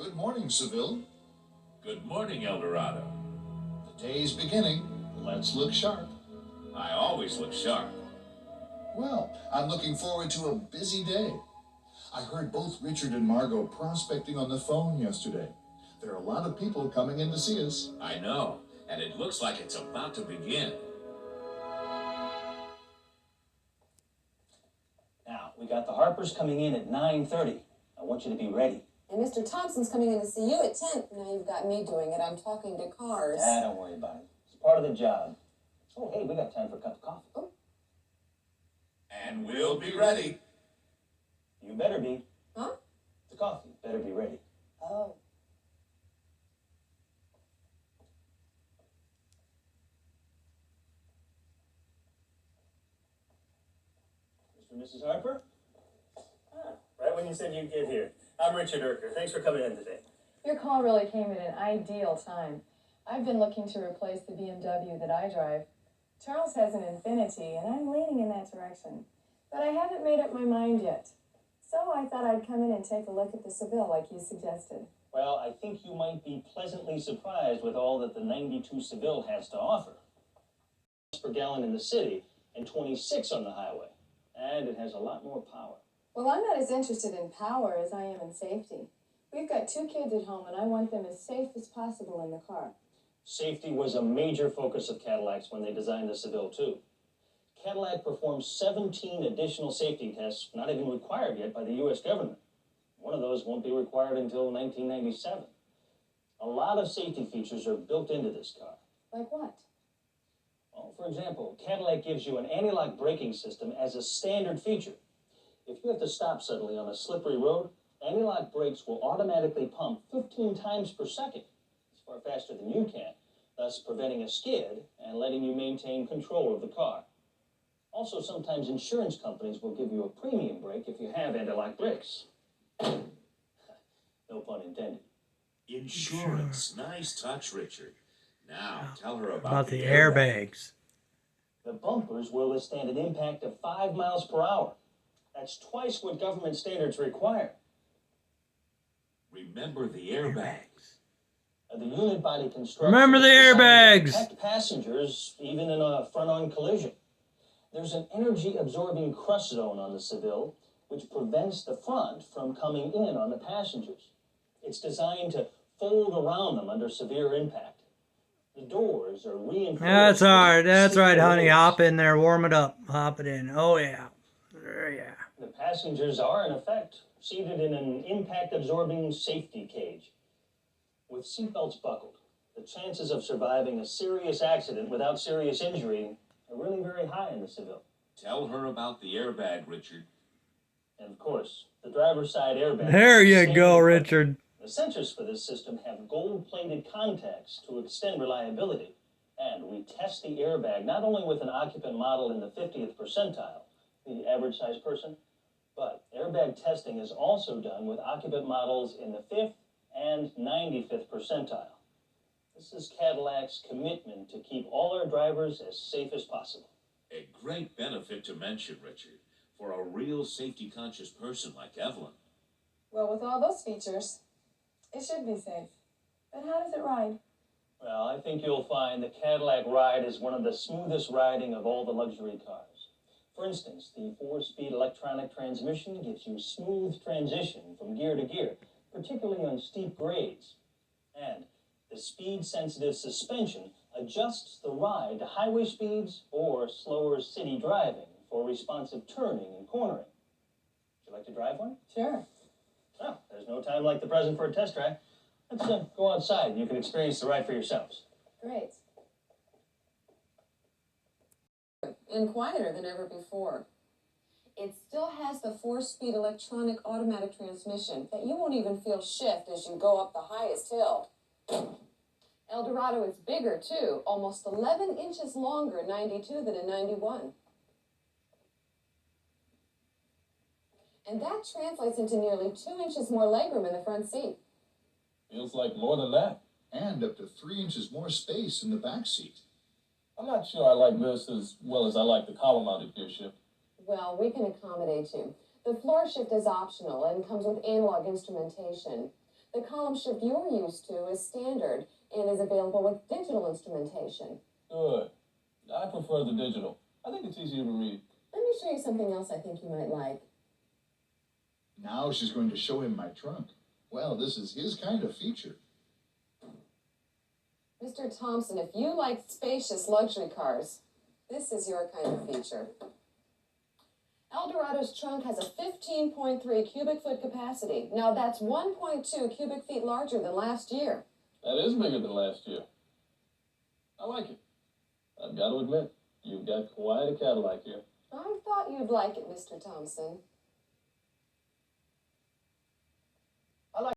Good morning, Seville. Good morning, Eldorado. The day's beginning. Let's look sharp. I always look sharp. Well, I'm looking forward to a busy day. I heard both Richard and Margot prospecting on the phone yesterday. There are a lot of people coming in to see us. I know, and it looks like it's about to begin. Now, we got the Harpers coming in at 9:30. I want you to be ready. And Mr. Thompson's coming in to see you at 10. Now you've got me doing it. I'm talking to cars. Don't worry about it. It's part of the job. Oh, hey, we got time for a cup of coffee. Oh. And we'll be ready. You better be. Huh? The coffee better be ready. Oh. Mr. and Mrs. Harper? Right when you said you'd get here. I'm Richard Erker. Thanks for coming in today. Your call really came at an ideal time. I've been looking to replace the BMW that I drive. Charles has an Infiniti, and I'm leaning in that direction. But I haven't made up my mind yet. So I thought I'd come in and take a look at the Seville like you suggested. Well, I think you might be pleasantly surprised with all that the 92 Seville has to offer. Per gallon in the city and 26 on the highway. And it has a lot more power. Well, I'm not as interested in power as I am in safety. We've got 2 kids at home, and I want them as safe as possible in the car. Safety was a major focus of Cadillac's when they designed the Seville, too. Cadillac performed 17 additional safety tests, not even required yet by the U.S. government. One of those won't be required until 1997. A lot of safety features are built into this car. Like what? Well, for example, Cadillac gives you an anti-lock braking system as a standard feature. If you have to stop suddenly on a slippery road, anti-lock brakes will automatically pump 15 times per second. It's far faster than you can, thus preventing a skid and letting you maintain control of the car. Also, sometimes insurance companies will give you a premium brake if you have anti-lock brakes. No pun intended. Insurance. Nice touch, Richard. Now, tell her About the airbags. The bumpers will withstand an impact of 5 miles per hour. That's twice what government standards require. Remember the airbags. The unit body construction. Remember the is designed airbags. to protect passengers, even in a front-on collision. There's an energy-absorbing crush zone on the Seville, which prevents the front from coming in on the passengers. It's designed to fold around them under severe impact. The doors are reinforced. That's all right. That's right, honey. Hop in there. Warm it up. Hop it in. Oh, yeah. Yeah. The passengers are, in effect, seated in an impact-absorbing safety cage. With seatbelts buckled, the chances of surviving a serious accident without serious injury are really very high in the Seville. Tell her about the airbag, Richard. And of course, the driver's side airbag. There you go, Richard. The sensors for this system have gold-plated contacts to extend reliability. And we test the airbag not only with an occupant model in the 50th percentile, the average size person, but airbag testing is also done with occupant models in the 5th and 95th percentile. This is Cadillac's commitment to keep all our drivers as safe as possible. A great benefit to mention, Richard, for a real safety-conscious person like Evelyn. Well, with all those features, it should be safe. But how does it ride? Well, I think you'll find the Cadillac Ride is one of the smoothest riding of all the luxury cars. For instance, the 4-speed electronic transmission gives you smooth transition from gear to gear, particularly on steep grades. And the speed-sensitive suspension adjusts the ride to highway speeds or slower city driving for responsive turning and cornering. Would you like to drive one? Sure. Well, there's no time like the present for a test drive. Let's go outside and you can experience the ride for yourselves. Great. And quieter than ever before. It still has the 4-speed electronic automatic transmission that you won't even feel shift as you go up the highest hill. Eldorado is bigger too, almost 11 inches longer in 92 than in 91. And that translates into nearly 2 inches more legroom in the front seat. Feels like more than that. And up to 3 inches more space in the back seat. I'm not sure I like this as well as I like the column-mounted gear shift. Well, we can accommodate you. The floor shift is optional and comes with analog instrumentation. The column shift you're used to is standard and is available with digital instrumentation. Good. I prefer the digital. I think it's easier to read. Let me show you something else I think you might like. Now she's going to show him my trunk. Well, this is his kind of feature. Mr. Thompson, if you like spacious luxury cars, this is your kind of feature. Eldorado's trunk has a 15.3 cubic foot capacity. Now that's 1.2 cubic feet larger than last year. That is bigger than last year. I like it. I've got to admit, you've got quite a Cadillac here. I thought you'd like it, Mr. Thompson.